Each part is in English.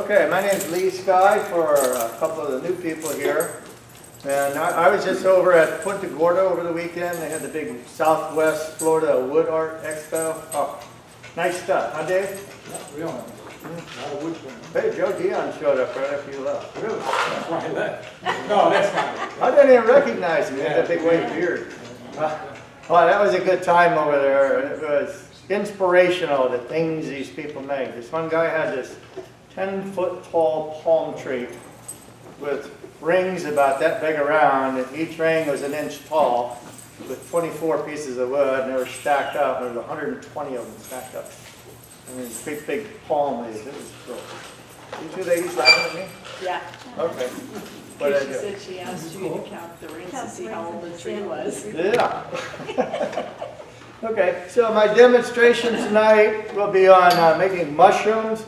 Okay, my name is Lee Sky for a couple of the new people here. And I was just over at Punta Gorda over the weekend. They had the big Southwest Florida Wood Art Expo. Oh, nice stuff, huh Dave? Not really. Not a wood thing. Hey, Joe Dion showed up right after you left. Really? That's why I left. No, that's not I didn't even recognize him. He had that big white beard. Well, that was a good time over there. It was inspirational, the things these people make. This one guy had this 10-foot tall palm tree with rings about that big around, and each ring was an inch tall with 24 pieces of wood, and they were stacked up. There was 120 of them stacked up. I mean, big palm leaves. It was cool. You two ladies laughing at me? Yeah. Okay. What did I She do? said she asked you to count the rings to see how old the tree was. Yeah. Okay, so my demonstration tonight will be on making mushrooms.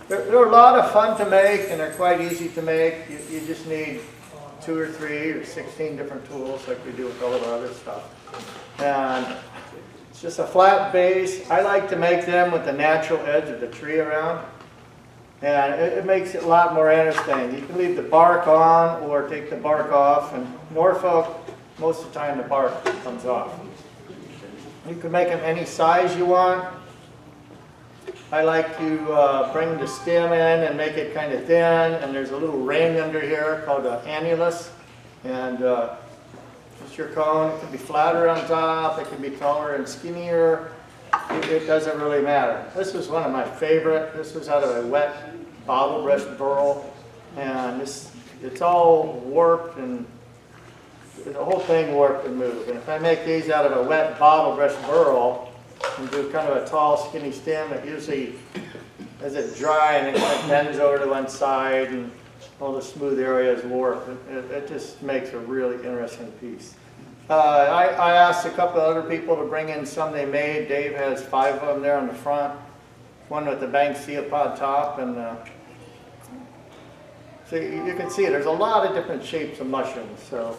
They're a lot of fun to make, and they're quite easy to make. You just need 2 or 3 or 16 different tools like we do with all of our other stuff. And it's just a flat base. I like to make them with the natural edge of the tree around. And it makes it a lot more interesting. You can leave the bark on or take the bark off. And Norfolk, most of the time the bark comes off. You can make them any size you want. I like to bring the stem in and make it kind of thin, and there's a little ring under here called an annulus, and it's your cone. It can be flatter on top, it can be taller and skinnier. It doesn't really matter. This was one of my favorite. This was out of a wet bottle brush burl, and it's all warped, and the whole thing warped and moved. And if I make these out of a wet bottle brush burl, and do kind of a tall, skinny stem, it usually, as it dry and it kind of bends over to one side and all the smooth areas warp. It just makes a really interesting piece. I asked a couple of other people to bring in some they made. Dave has 5 of them there on the front. One with the banked theopod top, and so you can see there's a lot of different shapes of mushrooms. So.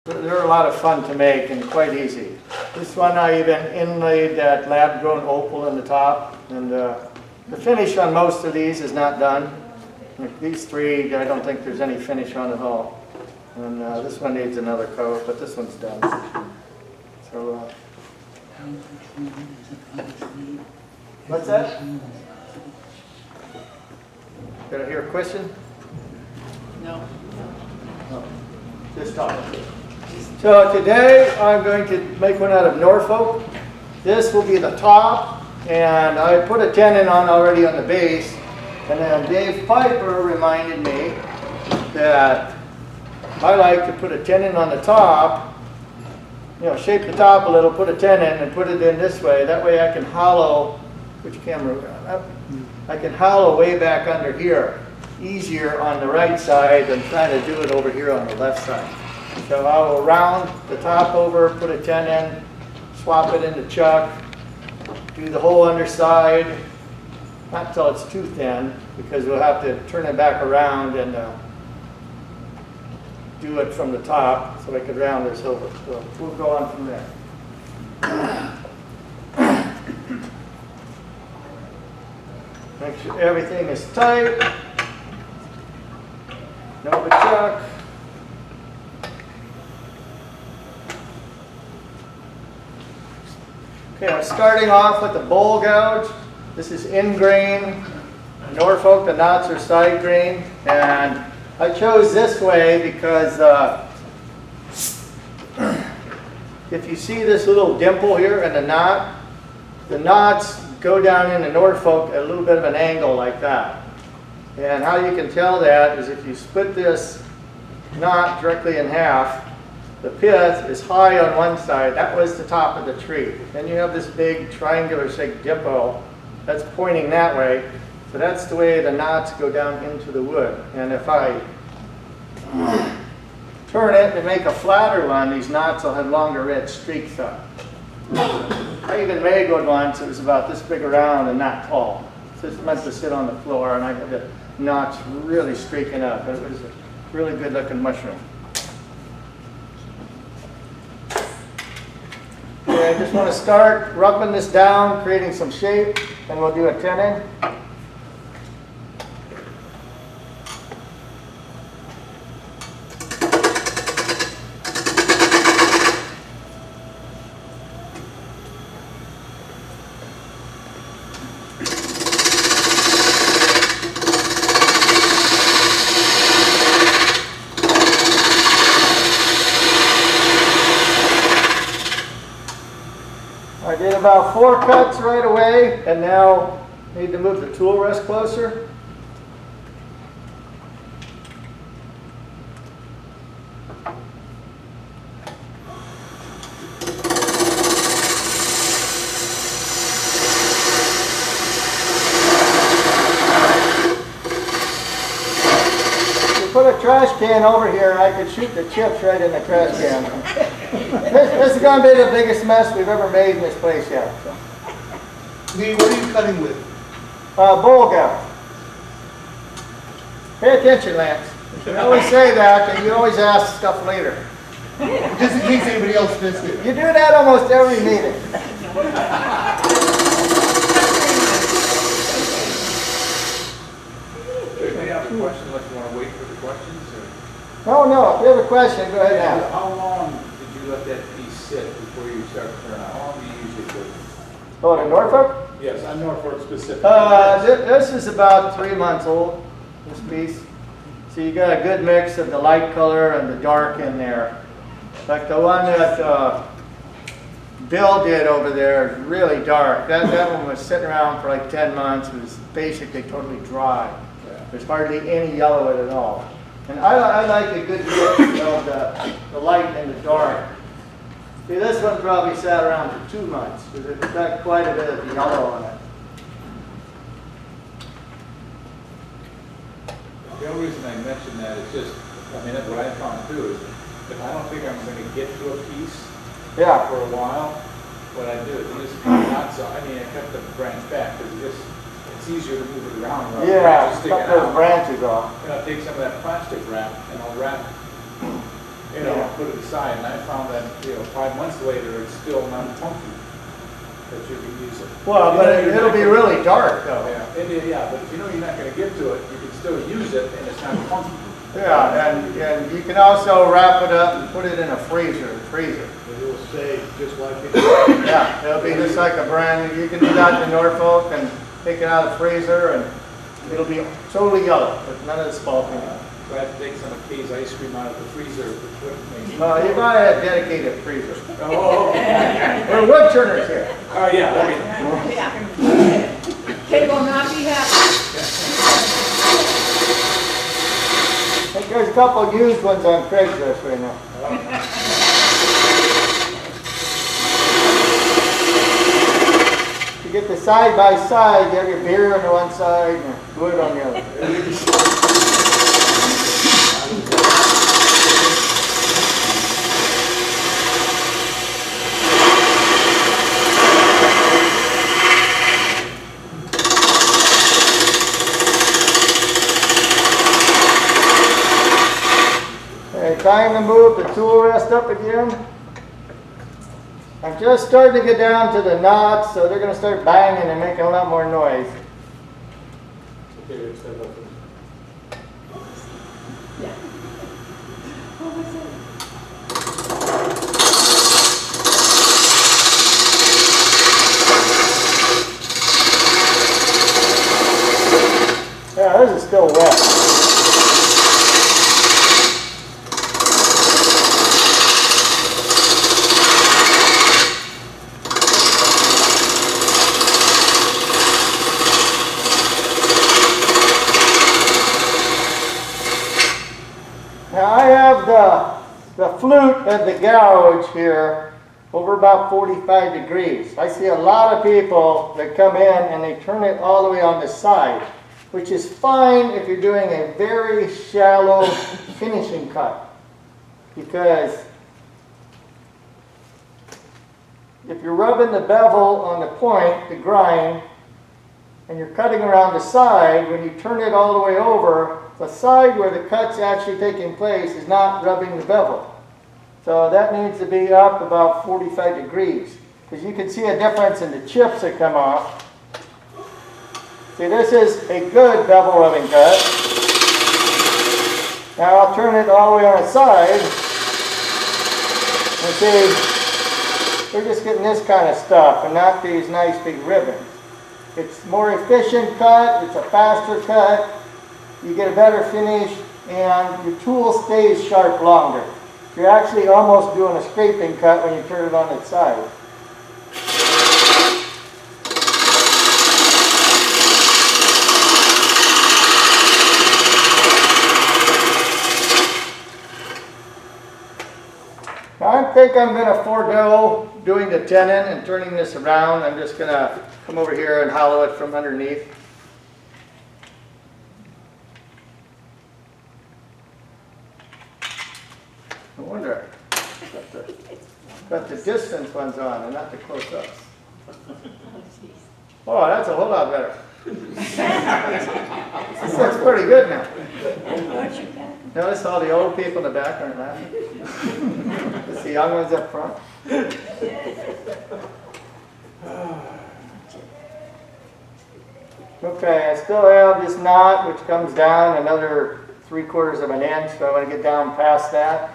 They're a lot of fun to make and quite easy. This one I even inlaid that lab-grown opal in the top, and the finish on most of these is not done. Like these 3, I don't think there's any finish on at all. And this one needs another coat, but this one's done. So, what's that? Did I hear a question? No. No. Just talk. So today I'm going to make one out of Norfolk. This will be the top, and I put a tenon on already on the base. And then Dave Piper reminded me that I like to put a tenon on the top, shape the top a little, put a tenon and put it in this way. That way I can hollow, which camera? I can hollow way back under here, easier on the right side than trying to do it over here on the left side. So I will round the top over, put a tenon, swap it into chuck, do the whole underside, not until it's too thin, because we'll have to turn it back around and do it from the top so I could round this over. So we'll go on from there. Make sure everything is tight. No chuck. Okay, I'm starting off with the bowl gouge. This is in grain. Norfolk, the knots are side grain. And I chose this way because if you see this little dimple here in the knots go down into Norfolk at a little bit of an angle like that. And how you can tell that is if you split this knot directly in half, the pith is high on one side. That was the top of the tree. Then you have this big triangular shaped dimple that's pointing that way. So that's the way the knots go down into the wood. And if I turn it and make a flatter one, these knots will have longer red streaks up. I even made one once. It was about this big around and not tall. So it's meant to sit on the floor, and I had the knots really streaking up. It was a really good looking mushroom. And I just want to start rubbing this down, creating some shape, and we'll do a tenon. I did about 4 cuts right away, and now need to move the tool rest closer. If you put a trash can over here, I could shoot the chips right in the trash can. This is going to be the biggest mess we've ever made in this place yet. So. Lee, what are you cutting with? Bowl gouge. Pay attention, Lance. You always say that, and you always ask stuff later. Just in case anybody else missed it. You do that almost every meeting. If you have a question, unless you want to wait for the questions, or? No, if you have a question, go ahead and ask. How long did you let that piece sit before you start to turn out? How long do you usually do it? Oh, to Norfolk? Yes, on Norfolk specifically. This is about 3 months old, this piece. So you got a good mix of the light color and the dark in there. Like the one that Bill did over there is really dark. That one was sitting around for like 10 months. It was basically totally dry. There's hardly any yellow in it at all. And I like a good mix of the light and the dark. See, this one probably sat around for 2 months because it's got quite a bit of the yellow on it. The only reason I mention that is just, I mean, that's what I found too, is if I don't think I'm going to get to a piece Yeah. for a while, what I do is just not so, I mean, I cut the branch back because it's easier to move it around. Rather than Yeah, just sticking cut those out. branches off. And I'll take some of that plastic wrap and I'll wrap, Yeah. put it aside. And I found that, 5 months later, it's still not funky that you can use it. Well, You but know you're it'll not be gonna- really dark though. Yeah, but if you know you're not going to get to it, you can still use it and it's not funky. Yeah, and you can also wrap it up and put it in a freezer. It will stay just like it. Yeah, it'll be just like a brand new. You can do that in Norfolk and take it out of the freezer and it'll be totally yellow with none of the spalking. So I have to take some of Kay's ice cream out of the freezer to put maybe. You buy a dedicated freezer. Oh, okay. We're wood turners here. Oh, yeah, okay. Yeah. Kay will not be happy. I think there's a couple used ones on Craigslist right now. You get the side by side, you have your beer on the one side and your wood on the other. Okay, time to move the tool rest up again. I'm just starting to get down to the knots, so they're going to start banging and making a lot more noise. Okay, let's step up. Yeah, this is still wet. Now I have the flute and the gouge here over about 45 degrees. I see a lot of people that come in and they turn it all the way on the side, which is fine if you're doing a very shallow finishing cut. Because if you're rubbing the bevel on the point, the grind, and you're cutting around the side, when you turn it all the way over, the side where the cut's actually taking place is not rubbing the bevel. So that needs to be up about 45 degrees. because you can see a difference in the chips that come off. See, this is a good bevel rubbing cut. Now I'll turn it all the way on its side, and see, we're just getting this kind of stuff and not these nice big ribbons. It's more efficient cut, it's a faster cut, you get a better finish, and your tool stays sharp longer. You're actually almost doing a scraping cut when you turn it on its side. Now I think I'm going to forego doing the tenon and turning this around. I'm just going to come over here and hollow it from underneath. No wonder got the distance ones on and not the close-ups. Oh, that's a whole lot better. This looks pretty good now. Notice all the old people in the back aren't laughing. It's the young ones up front. Okay, I still have this knot which comes down another 3/4 of an inch, so I want to get down past that.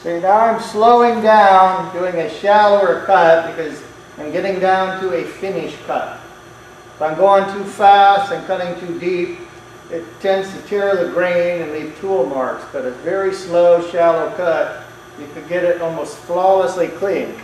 Okay, now I'm slowing down, doing a shallower cut because I'm getting down to a finish cut. If I'm going too fast and cutting too deep, it tends to tear the grain and leave tool marks. But a very slow, shallow cut, you could get it almost flawlessly clean.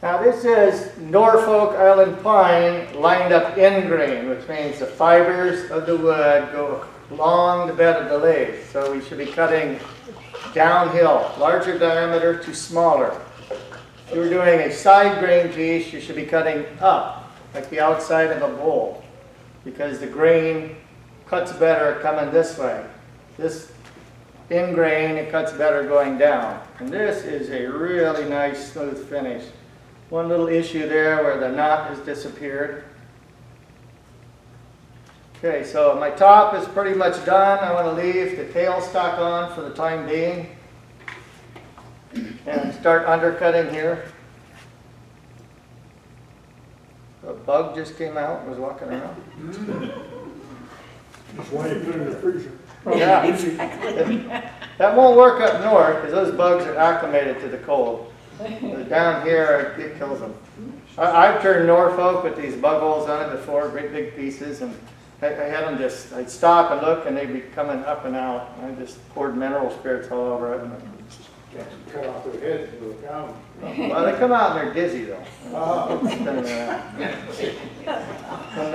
Now this is Norfolk Island pine lined up in grain, which means the fibers of the wood go along the bed of the lathe. So we should be cutting downhill, larger diameter to smaller. If you're doing a side grain piece, you should be cutting up, like the outside of a bowl, because the grain cuts better coming this way. This in grain, it cuts better going down. And this is a really nice smooth finish. One little issue there where the knot has disappeared. Okay, so my top is pretty much done. I want to leave the tailstock on for the time being and start undercutting here. A bug just came out and was walking around. That's why you put it in the freezer. Yeah, exactly. That won't work up north because those bugs are acclimated to the cold. But down here, it kills them. I've turned Norfolk with these bug holes on it before, great big pieces, and I had them just, I'd stop and look and they'd be coming up and out. I just poured mineral spirits all over it. Cut off their heads and go down. Well, they come out and they're dizzy though. And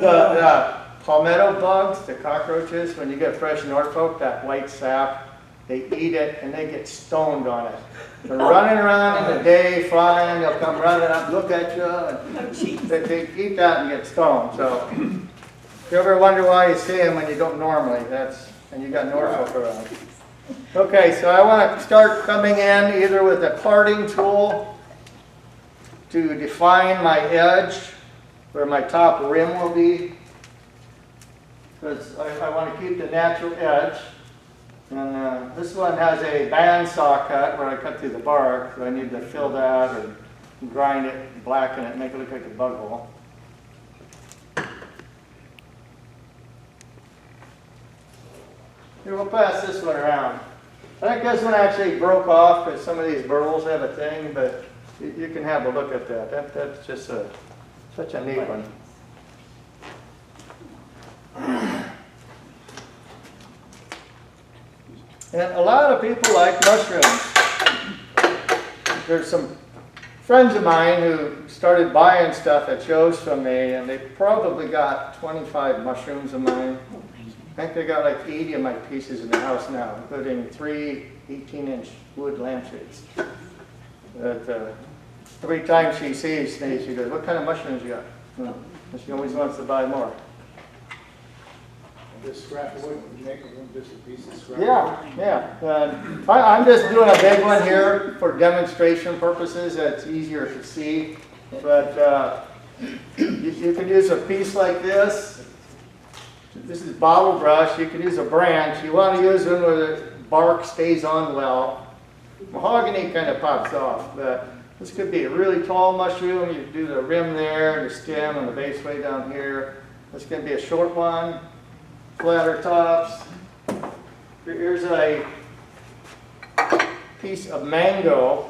the palmetto bugs, the cockroaches, when you get fresh Norfolk, that white sap they eat it, and they get stoned on it. They're running around in the day, flying, they'll come running up, look at you, and they eat that and get stoned. So if you ever wonder why you see them when you don't normally, and you got Norfolk around. Okay, so I want to start coming in either with a parting tool to define my edge, where my top rim will be, because I want to keep the natural edge. And this one has a bandsaw cut where I cut through the bark, so I need to fill that or grind it, blacken it, make it look like a bug hole. Here, we'll pass this one around. I think this one actually broke off because some of these burls have a thing, but you can have a look at that. That's just such a neat one. And a lot of people like mushrooms. There's some friends of mine who started buying stuff at shows from me, and they probably got 25 mushrooms of mine. I think they got like 80 of my pieces in the house now, including 3 18-inch wood lampshades. But every time she sees me, she goes, "What kind of mushrooms you got?" And she always wants to buy more. Just scrap wood, make them just a piece of scrap. Yeah. I'm just doing a big one here for demonstration purposes. That's easier to see. But you can use a piece like this. This is bottle brush. You can use a branch. You want to use one where the bark stays on well. Mahogany kind of pops off, but this could be a really tall mushroom. You do the rim there, the stem, and the base way down here. This can be a short one, flatter tops. Here's a piece of mango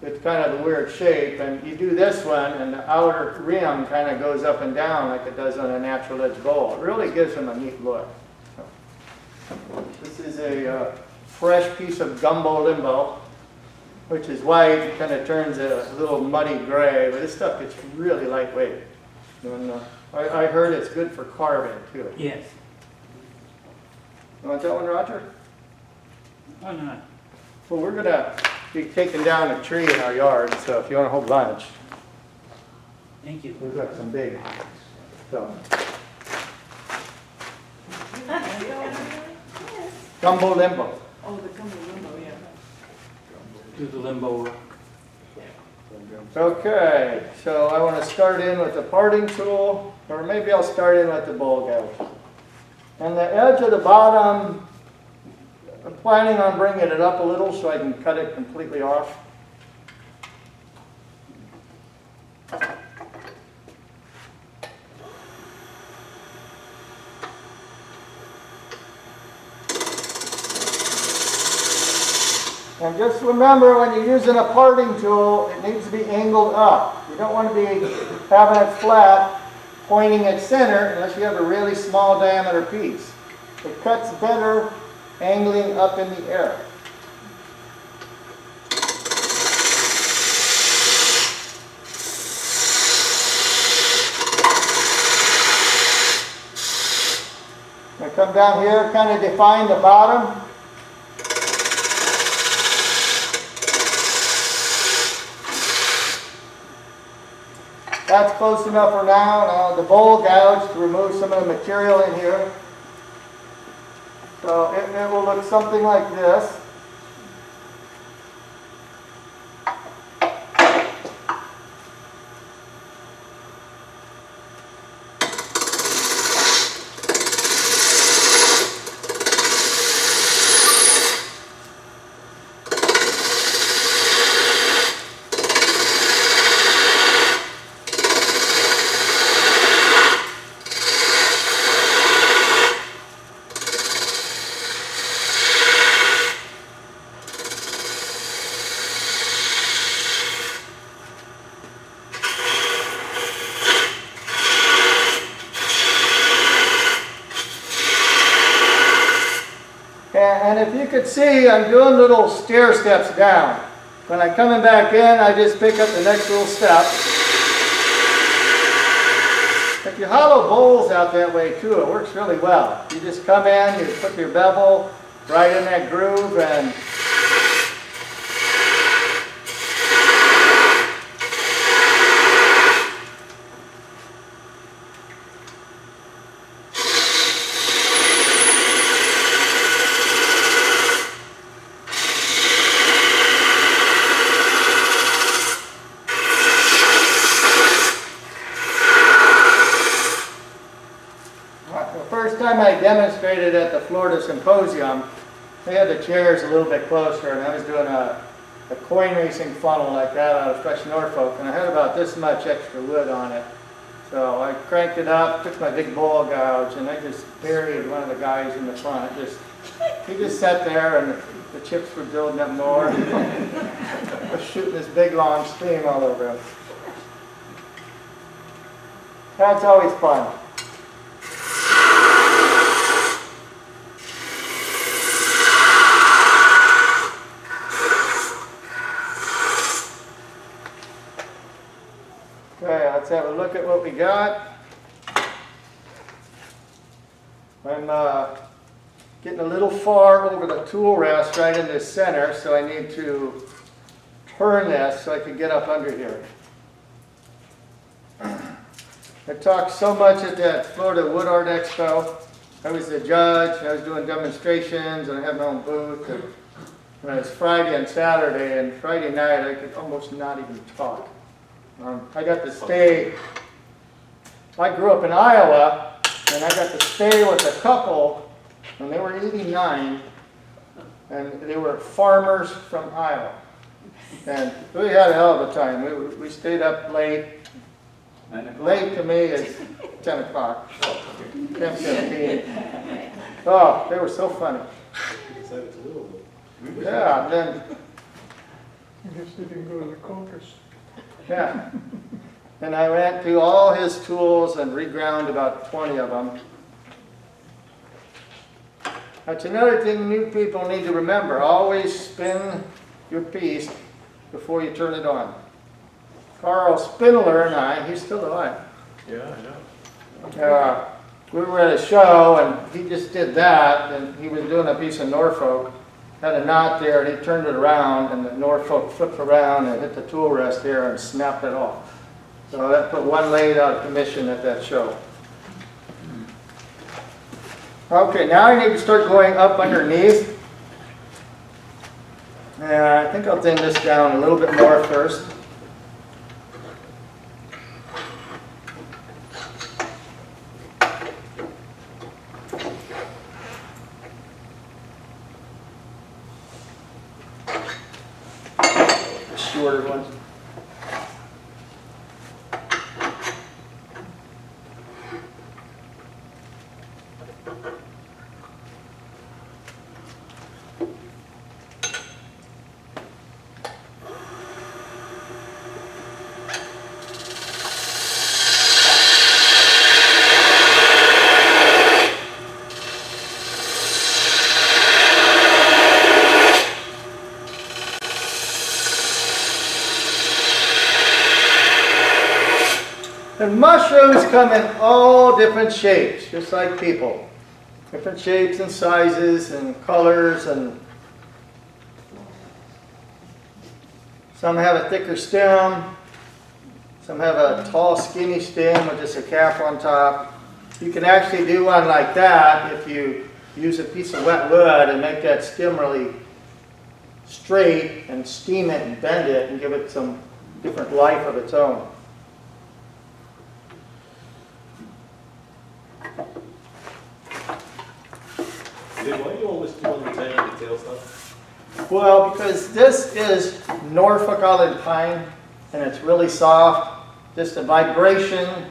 with kind of a weird shape, and you do this one, and the outer rim kind of goes up and down like it does on a natural edge bowl. It really gives them a neat look. This is a fresh piece of gumbo limbo, which is white. It kind of turns a little muddy gray, but this stuff gets really lightweight. And, I heard it's good for carving too. Yes. You want that one, Roger? Why not? Well, we're going to be taking down a tree in our yard, so if you want a whole bunch, Thank you. we've got some big stuff. Gumbo limbo. Oh, the gumbo limbo, yeah. Do the limbo. Okay, so I want to start in with the parting tool, or maybe I'll start in with the bowl gouge. And the edge of the bottom, I'm planning on bringing it up a little so I can cut it completely off. And just remember, when you're using a parting tool, it needs to be angled up. You don't want to be having it flat, pointing at center, unless you have a really small diameter piece. It cuts better angling up in the air. I come down here, kind of define the bottom. That's close enough for now. Now the bowl gouge to remove some of the material in here. So it will look something like this. And if you could see, I'm doing little stair steps down. When I'm coming back in, I just pick up the next little step. If you hollow bowls out that way too, it works really well. You just come in, you put your bevel right in that groove, and the first time I demonstrated at the Florida Symposium, they had the chairs a little bit closer, and I was doing a coin racing funnel like that out of fresh Norfolk, and I had about this much extra wood on it. So I cranked it up, took my big ball gouge, and I just buried one of the guys in the front. He just sat there, and the chips were building up more. I was shooting this big long stream all over him. That's always fun. Okay, let's have a look at what we got. I'm getting a little far over the tool rest right in the center, so I need to turn this so I can get up under here. I talked so much at that Florida Wood Art Expo. I was the judge, I was doing demonstrations, and I had my own booth. And it was Friday and Saturday, and Friday night I could almost not even talk. I got to stay, I grew up in Iowa, and I got to stay with a couple, and they were 89, and they were farmers from Iowa. And we had a hell of a time. We stayed up late. Late to me is 10 o'clock, 10:15. Oh, they were so funny. Yeah, then, I guess they didn't go to the caucus. yeah. And I went through all his tools and reground about 20 of them. That's another thing new people need to remember. Always spin your piece before you turn it on. Carl Spindler and I, he's still alive. Yeah, I know. We were at a show, and he just did that, and he was doing a piece of Norfolk, had a knot there, and he turned it around, and the Norfolk flipped around and hit the tool rest here and snapped it off. So that put one lathe out of commission at that show. Okay, now I need to start going up underneath. And I think I'll thin this down a little bit more first. Shorter ones. And mushrooms come in all different shapes, just like people. Different shapes and sizes and colors, and some have a thicker stem, some have a tall skinny stem with just a cap on top. You can actually do one like that if you use a piece of wet wood and make that stem really straight and steam it and bend it and give it some different life of its own. Why do you always do on the tiny detail stuff? Well, because this is Norfolk Island pine, and it's really soft. Just the vibration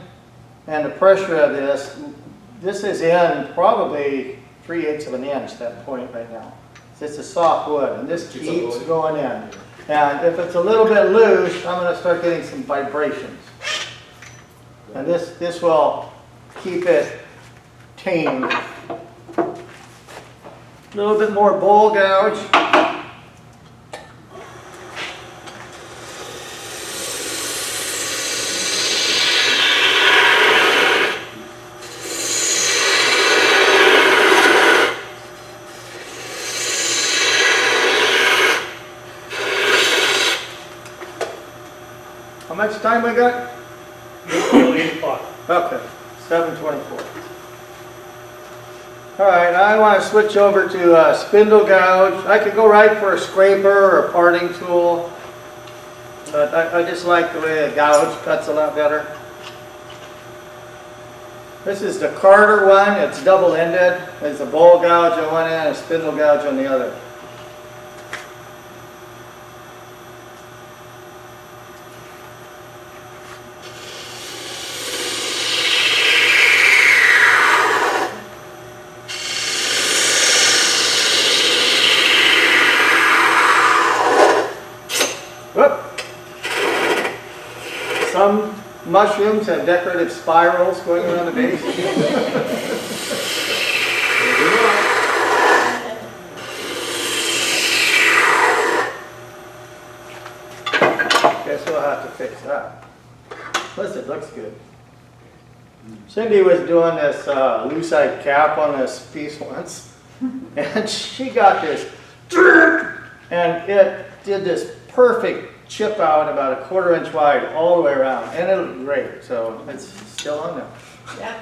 and the pressure of this is in probably 3/8 of an inch, that point right now. It's a soft wood, and this keeps going in. And if it's a little bit loose, I'm going to start getting some vibrations. And this will keep it tamed. A little bit more bowl gouge. much time we got? Till 8 o'clock. Okay, 7:24. All right, I want to switch over to spindle gouge. I could go right for a scraper or a parting tool, but I just like the way a gouge cuts a lot better. This is the Carter one. It's double-ended. There's a bowl gouge on one end and a spindle gouge on the other. Whoop. Some mushrooms have decorative spirals going around the base. Guess we'll have to fix that. Plus it looks good. Cindy was doing this lucite cap on this piece once, and she got this, and it did this perfect chip out about a 1/4 inch wide all the way around, and it looked great. So it's still on there. Yeah.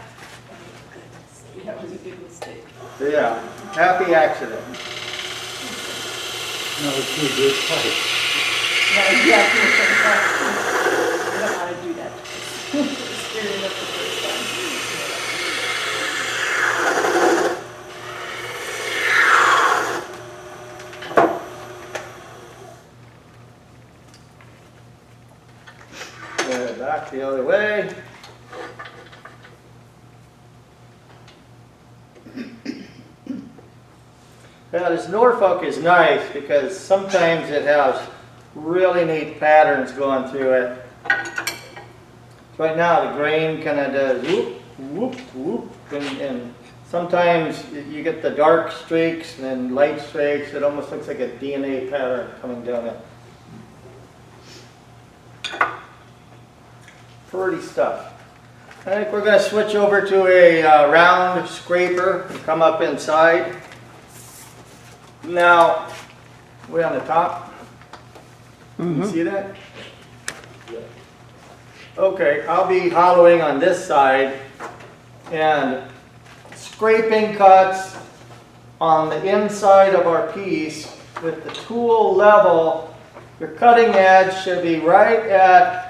That was a big mistake. Yeah, happy accident. No, it's too good pipe. No, exactly. I don't want to do that. Screwed it up the first time. Back the other way. Now this Norfolk is nice because sometimes it has really neat patterns going through it. Right now the grain kind of does whoop, whoop, whoop, and sometimes you get the dark streaks and then light streaks. It almost looks like a DNA pattern coming down it. Pretty stuff. I think we're going to switch over to a round scraper and come up inside. Now, way on the top. You see that? Okay, I'll be hollowing on this side and scraping cuts on the inside of our piece with the tool level. Your cutting edge should be right at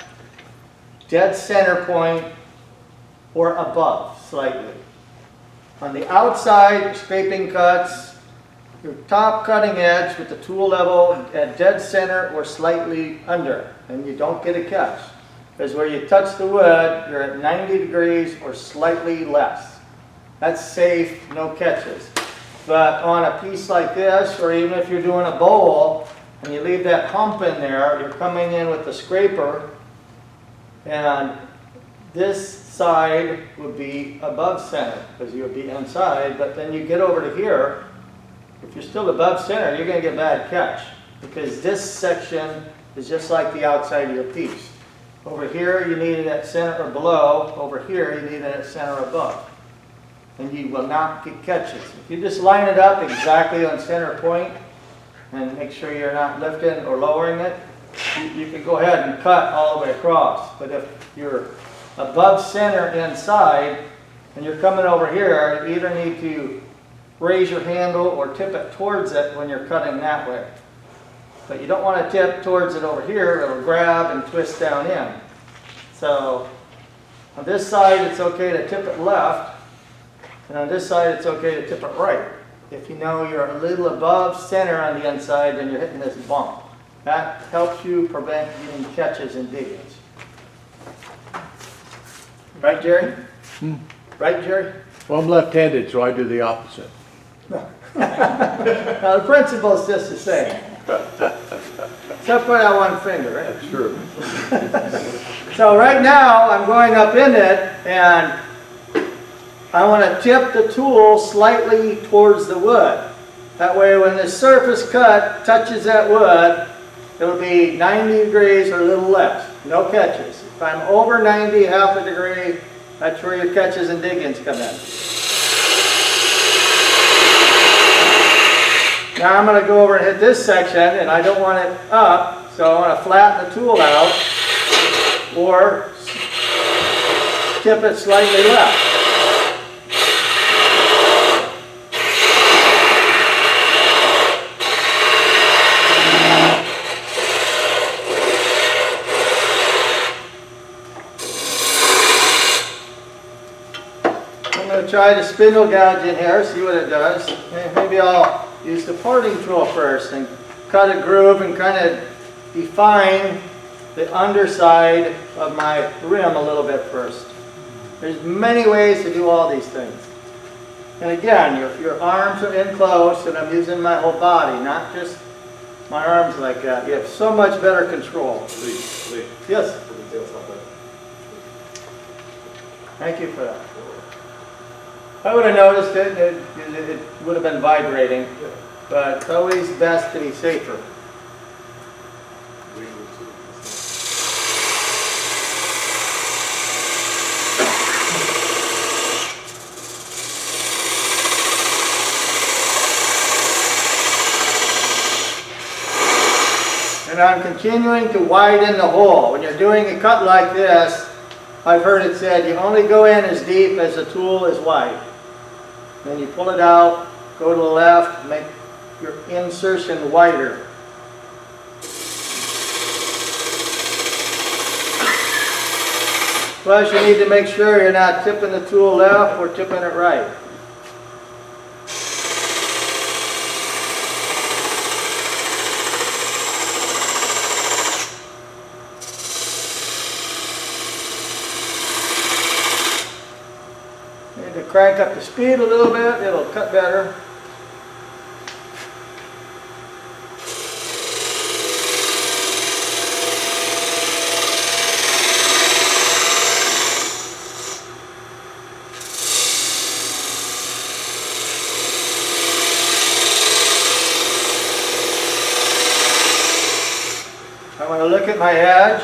dead center point or above slightly. On the outside, scraping cuts, your top cutting edge with the tool level at dead center or slightly under, and you don't get a catch. Because where you touch the wood, you're at 90 degrees or slightly less. That's safe, no catches. But on a piece like this, or even if you're doing a bowl, and you leave that hump in there, you're coming in with the scraper, and this side would be above center, because you would be inside, but then you get over to here, if you're still above center, you're going to get bad catch, because this section is just like the outside of your piece. Over here, you need it at center or below. Over here, you need it at center or above. And you will not get catches. If you just line it up exactly on center point, and make sure you're not lifting or lowering it, you can go ahead and cut all the way across. But if you're above center inside, and you're coming over here, you either need to raise your handle or tip it towards it when you're cutting that way. But you don't want to tip towards it over here, it'll grab and twist down in. So on this side it's okay to tip it left, and on this side it's okay to tip it right. If you know you're a little above center on the inside, then you're hitting this bump. That helps you prevent getting catches and diggings. Right, Jerry? Right, Jerry? Well, I'm left-handed, so I do the opposite. Now the principle is just the same. Except for that one finger, right? That's true. So right now I'm going up in it, and I want to tip the tool slightly towards the wood. That way when the surface cut touches that wood, it'll be 90 degrees or a little less. No catches. If I'm over 90, half a degree, that's where your catches and diggings come in. Now I'm going to go over and hit this section, and I don't want it up, so I want to flatten the tool out. or tip it slightly left. I'm going to try the spindle gouge in here, see what it does. Maybe I'll use the parting tool first and cut a groove and kind of define the underside of my rim a little bit first. There's many ways to do all these things. And again, your arms are in close, and I'm using my whole body, not just my arms like that. You have so much better control. Lee, Yes, put the tail stop back. thank you for that. I would have noticed it, it would have been vibrating, Yeah. but it's always best to be safer. Lee, too. And I'm continuing to widen the hole. When you're doing a cut like this, I've heard it said you only go in as deep as the tool is wide. Then you pull it out, go to the left, make your insertion wider. Plus you need to make sure you're not tipping the tool left or tipping it right. Need to crank up the speed a little bit, it'll cut better. I want to look at my edge,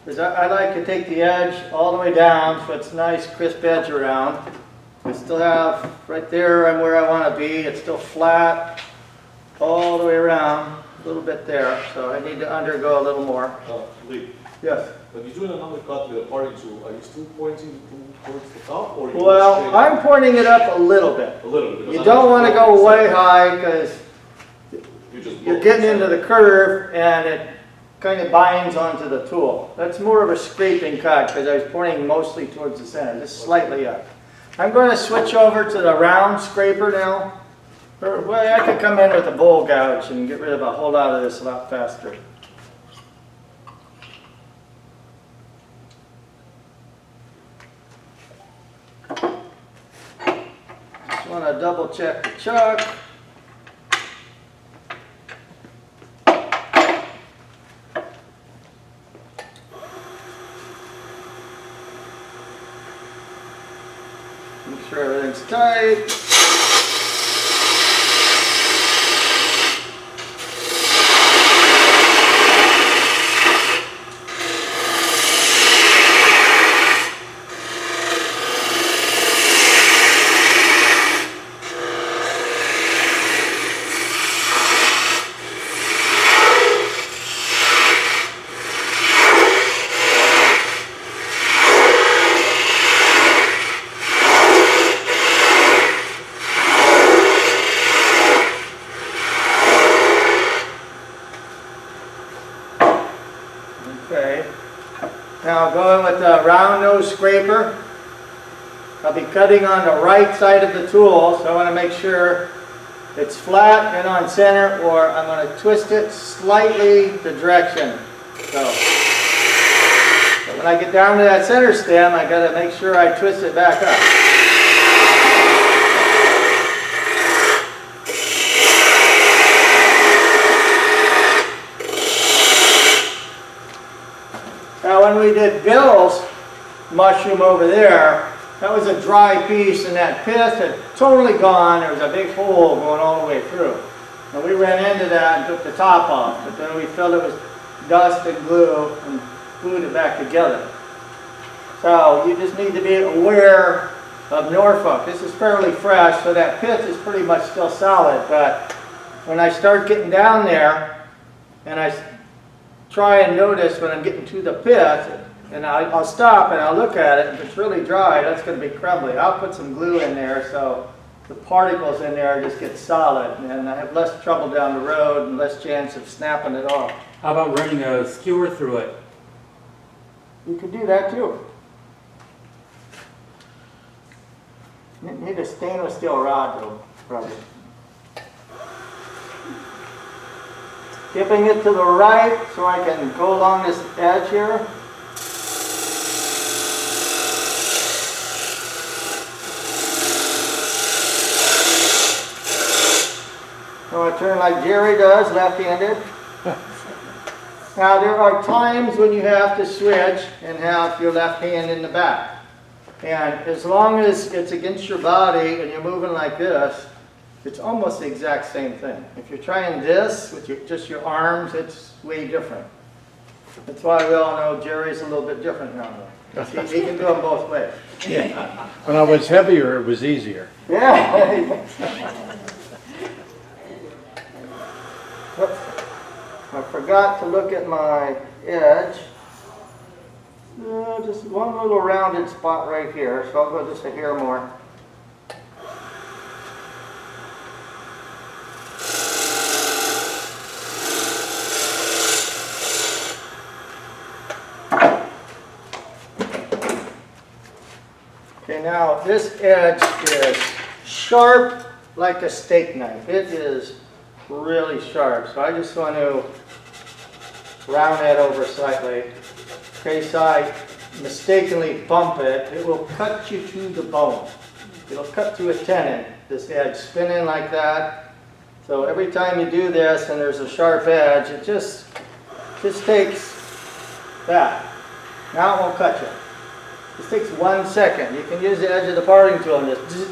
because I like to take the edge all the way down so it's nice crisp edge around. I still have, right there I'm where I want to be, it's still flat all the way around, a little bit there, so I need to undergo a little more. Lee, Yes. when you're doing another cut with a parting tool, are you still pointing towards the top, or you Well, straight up? I'm pointing it up a little bit. A little bit. because You I'm don't just want to pointing go way side. high because You just you're blow getting the into side. the curve and it kind of binds onto the tool. That's more of a scraping cut because I was pointing mostly towards the center, just slightly up. I'm going to switch over to the round scraper now. Or, well, I could come in with a bowl gouge and get rid of a whole lot of this a lot faster. Just want to double check the chuck. Make sure everything's tight. Okay. Now going with the round nose scraper, I'll be cutting on the right side of the tool, so I want to make sure it's flat and on center, or I'm going to twist it slightly the direction. So when I get down to that center stem, I got to make sure I twist it back up. Now when we did Bill's mushroom over there, that was a dry piece and that pith had totally gone. There was a big hole going all the way through. And we ran into that and took the top off, but then we filled it with dust and glue and glued it back together. So you just need to be aware of Norfolk. This is fairly fresh, so that pith is pretty much still solid, but when I start getting down there and I try and notice when I'm getting to the pith, and I'll stop and I'll look at it. If it's really dry, that's going to be crumbly. I'll put some glue in there so the particles in there just get solid, and I have less trouble down the road and less chance of snapping it off. How about running a skewer through it? You can do that too. You need a stainless steel rod though, probably. Skipping it to the right so I can go along this edge here. So I turn like Jerry does, left-handed. Now there are times when you have to switch and have your left hand in the back. And as long as it's against your body and you're moving like this, it's almost the exact same thing. If you're trying this with just your arms, it's way different. That's why we all know Jerry's a little bit different now. He can do them both ways. Yeah. When I was heavier, it was easier. Yeah. I forgot to look at my edge. Just one little rounded spot right here, so I'll go just a hair more. Okay, now this edge is sharp like a steak knife. It is really sharp, so I just want to round that over slightly. In case I mistakenly bump it, it will cut you to the bone. It'll cut to a tendon, this edge spinning like that. So every time you do this and there's a sharp edge, it just takes that. Now it won't cut you. This takes 1 second. You can use the edge of the parting tool and just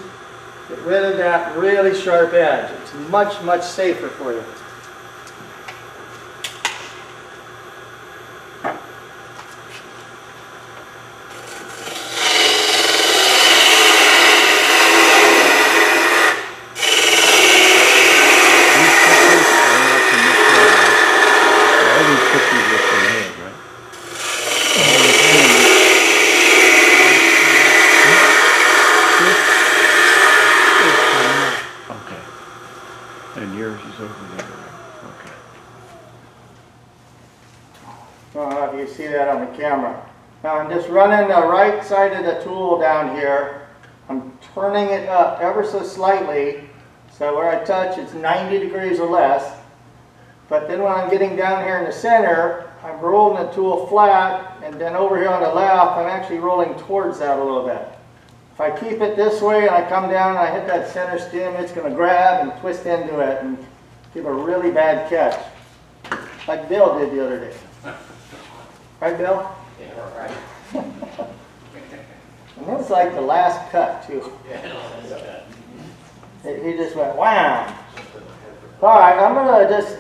get rid of that really sharp edge. It's much, much safer for you. And yours is over there, okay. I don't know if you see that on the camera. Now I'm just running the right side of the tool down here. I'm turning it up ever so slightly, so where I touch it's 90 degrees or less. But then when I'm getting down here in the center, I'm rolling the tool flat, and then over here on the left, I'm actually rolling towards that a little bit. If I keep it this way and I come down and I hit that center stem, it's going to grab and twist into it and give a really bad catch. Like Bill did the other day. Right, Bill? Yeah, right. And that was like the last cut, too. He just went, wham! All right, I'm going to just,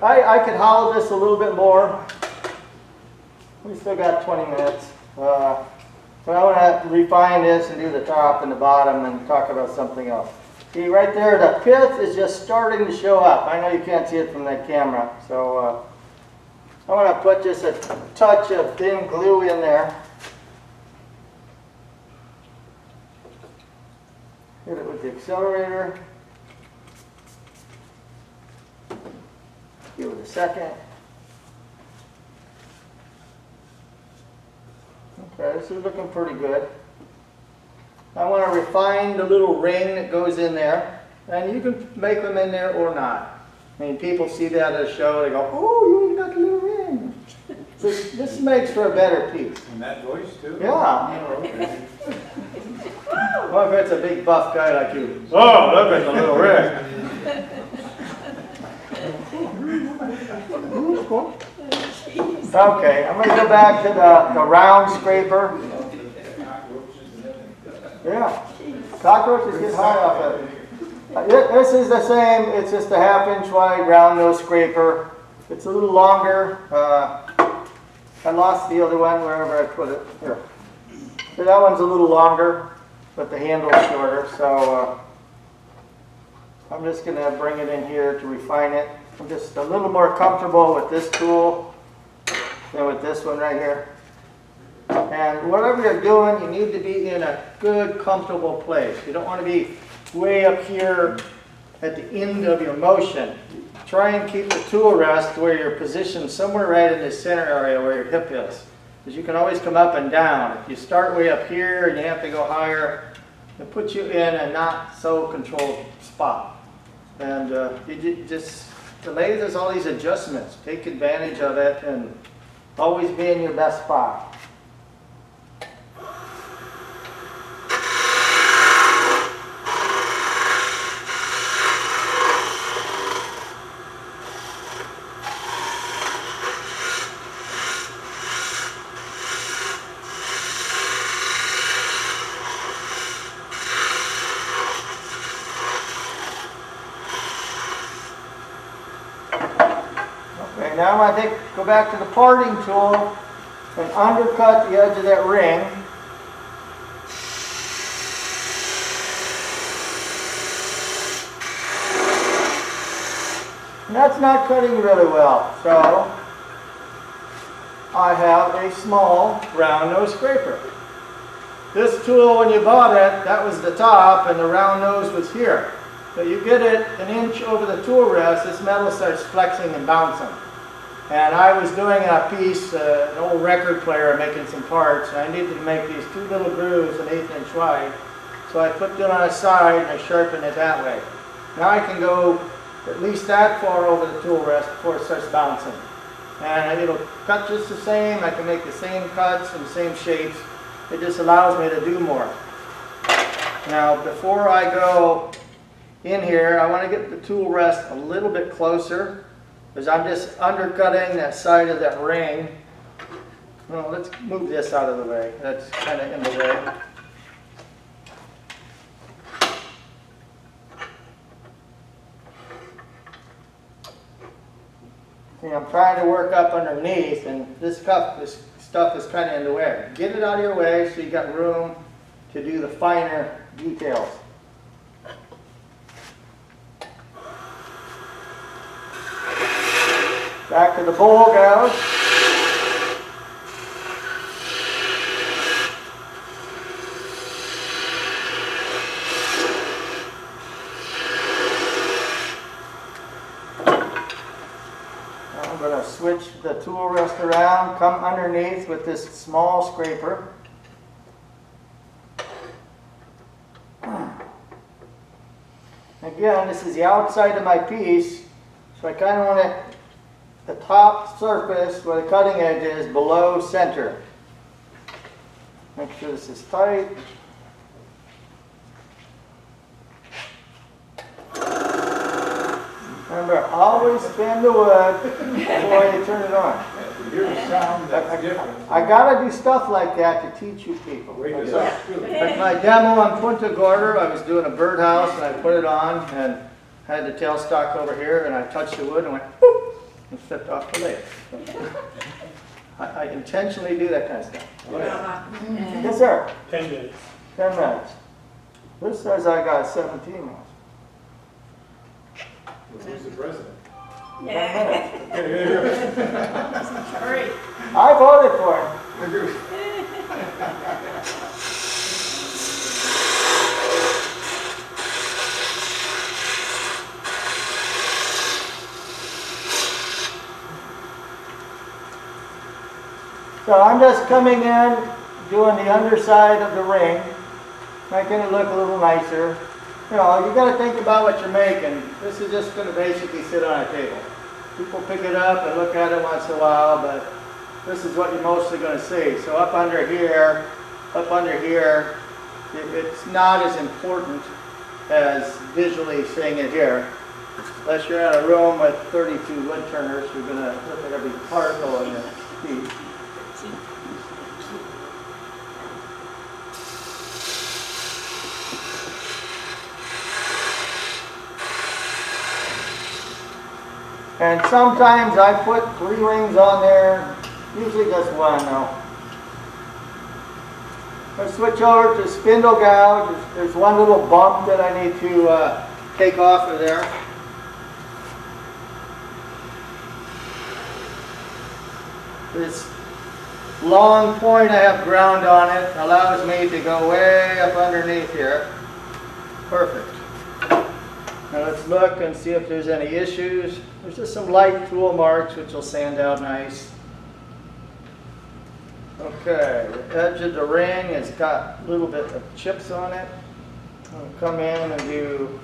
I could hollow this a little bit more. We still got 20 minutes. But I want to refine this and do the top and the bottom and talk about something else. See right there, the pith is just starting to show up. I know you can't see it from that camera. So I want to put just a touch of thin glue in there. Hit it with the accelerator. Give it a second. Okay, this is looking pretty good. I want to refine the little ring that goes in there. And you can make them in there or not. I mean, people see that at a show, they go, oh, you got the little ring. So this makes for a better piece. In that voice too? Yeah. Well, if it's a big buff guy like you, oh, look at the little ring. Okay, I'm going to go back to the round scraper. Yeah, cockroaches get high off of it. This is the same, it's just a 1/2 inch wide round nose scraper. It's a little longer. I lost the other one wherever I put it. Here. So that one's a little longer, but the handle's shorter. So I'm just going to bring it in here to refine it. I'm just a little more comfortable with this tool Then with this one right here. And whatever you're doing, you need to be in a good, comfortable place. You don't want to be way up here at the end of your motion. Try and keep the tool rest where you're positioned somewhere right in the center area where your hip is. Because you can always come up and down. If you start way up here and you have to go higher, it puts you in a not so controlled spot. And the lathe has all these adjustments. Take advantage of it and always be in your best spot. Okay, now I think go back to the parting tool and undercut the edge of that ring. And that's not cutting really well, so I have a small round nose scraper. This tool, when you bought it, that was the top and the round nose was here. But you get it an inch over the tool rest, this metal starts flexing and bouncing. And I was doing a piece, an old record player making some parts, and I needed to make these two little grooves an 1/8 inch wide. So I put it on a side and I sharpened it that way. Now I can go at least that far over the tool rest before it starts bouncing. And it'll cut just the same, I can make the same cuts and the same shapes. It just allows me to do more. Now before I go in here, I want to get the tool rest a little bit closer because I'm just undercutting that side of that ring. Well, let's move this out of the way. That's kind of in the way. See, I'm trying to work up underneath, and this stuff is kind of in the way. Get it out of your way so you got room to do the finer details. Back to the bowl gouge. I'm going to switch the tool rest around, come underneath with this small scraper. Again, this is the outside of my piece, so I kind of want it, the top surface where the cutting edge is below center. Make sure this is tight. Remember, always spin the wood before you turn it on. Hear the sound that's different. I gotta do stuff like that to teach you people. Wait, this is really. Like my demo on Punta Gorda, I was doing a birdhouse and I put it on and had the tailstock over here and I touched the wood and went boop and flipped off the lathe. I intentionally do that kind of stuff. Yes, sir. 10 minutes. 10 minutes. This says I got 17 minutes. Who's the president? 10 minutes. Sorry. I voted for him. So I'm just coming in, doing the underside of the ring, making it look a little nicer. You know, you got to think about what you're making. This is just going to basically sit on a table. People pick it up and look at it once in a while, but this is what you're mostly going to see. So up under here, it's not as important as visually seeing it here. Unless you're in a room with 32 wood turners, you're going to look at every particle in the piece. And sometimes I put 3 rings on there, usually just one though. Let's switch over to spindle gouge. There's one little bump that I need to take off of there. This long point I have ground on it allows me to go way up underneath here. Perfect. Now let's look and see if there's any issues. There's just some light tool marks which will sand out nice. Okay, the edge of the ring has got a little bit of chips on it. I'll come in and do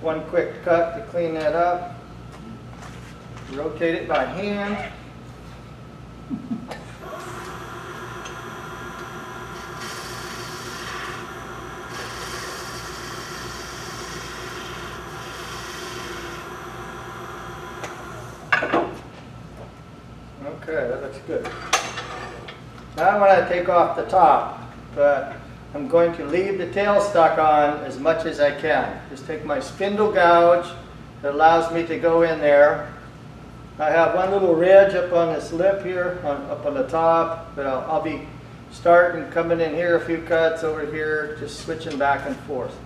one quick cut to clean that up. Rotate it by hand. Okay, that looks good. Now I want to take off the top, but I'm going to leave the tailstock on as much as I can. Just take my spindle gouge that allows me to go in there. I have one little ridge up on this lip here, up on the top, but I'll be starting coming in here, a few cuts over here, just switching back and forth.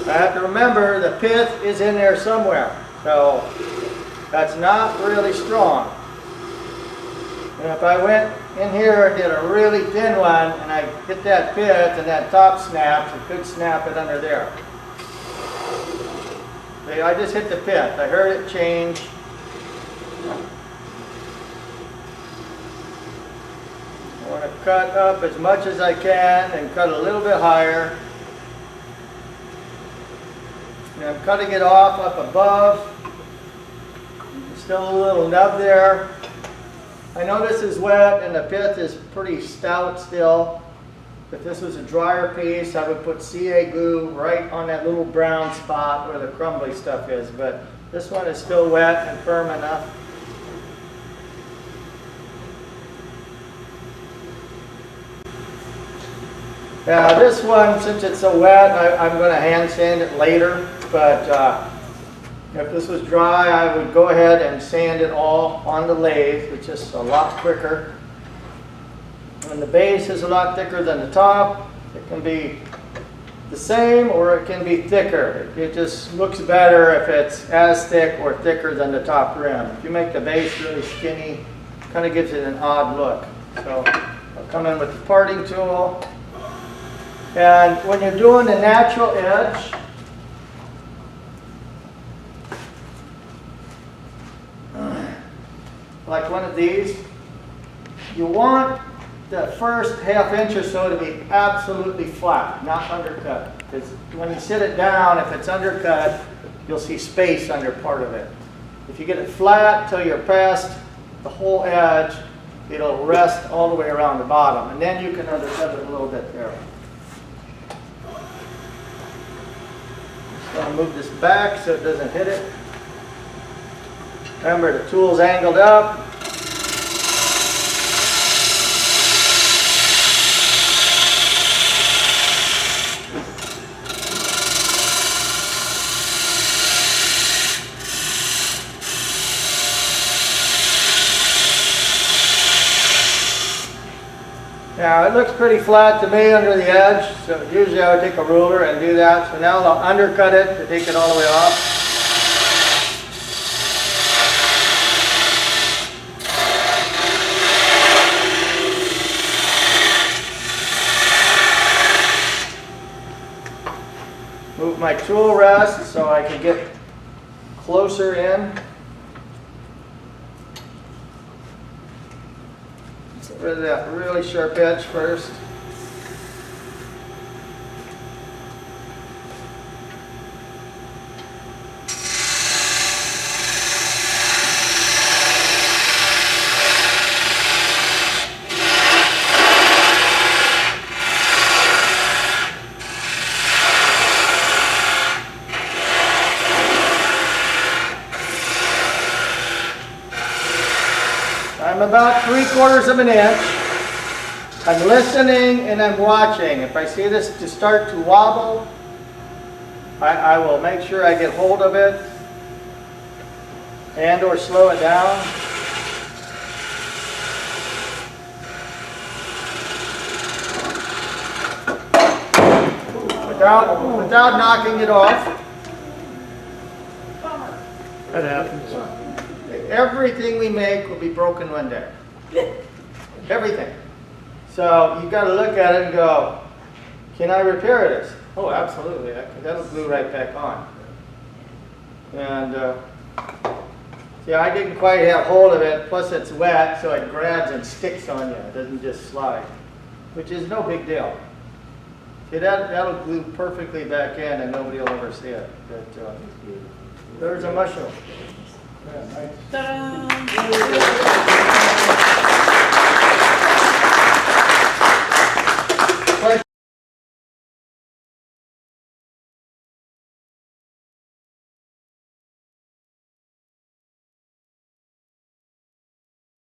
I have to remember the pith is in there somewhere, so that's not really strong. And if I went in here and did a really thin one and I hit that pith and that top snaps, it could snap it under there. See, I just hit the pith. I heard it change. I want to cut up as much as I can and cut a little bit higher. And I'm cutting it off up above. Still a little nub there. I know this is wet and the pith is pretty stout still. If this was a drier piece, I would put CA glue right on that little brown spot where the crumbly stuff is. But this one is still wet and firm enough. Now this one, since it's so wet, I'm going to hand sand it later. But if this was dry, I would go ahead and sand it all on the lathe. It's just a lot quicker. And the base is a lot thicker than the top. It can be the same or it can be thicker. It just looks better if it's as thick or thicker than the top rim. If you make the base really skinny, it kind of gives it an odd look. So I'll come in with the parting tool. And when you're doing the natural edge, like one of these, you want the first ½ inch or so to be absolutely flat, not undercut. Because when you sit it down, if it's undercut, you'll see space under part of it. If you get it flat till you're past the whole edge, it'll rest all the way around the bottom. And then you can undercut it a little bit there. Just want to move this back so it doesn't hit it. Remember, the tool's angled up. Now, it looks pretty flat to me under the edge, so usually I would take a ruler and do that. So now I'll undercut it to take it all the way off. Move my tool rest so I can get closer in. Get rid of that really sharp edge first. I'm about 3/4 of an inch. I'm listening and I'm watching. If I see this to start to wobble, I will make sure I get hold of it and or slow it down. without knocking it off. That happens. Everything we make will be broken one day. Everything. So you've got to look at it and go, can I repair this? Oh, absolutely. That'll glue right back on. And see, I didn't quite have hold of it. Plus it's wet, so it grabs and sticks on you. It doesn't just slide, which is no big deal. See, that'll glue perfectly back in and nobody will ever see it. But there's a mushroom. Ta-da!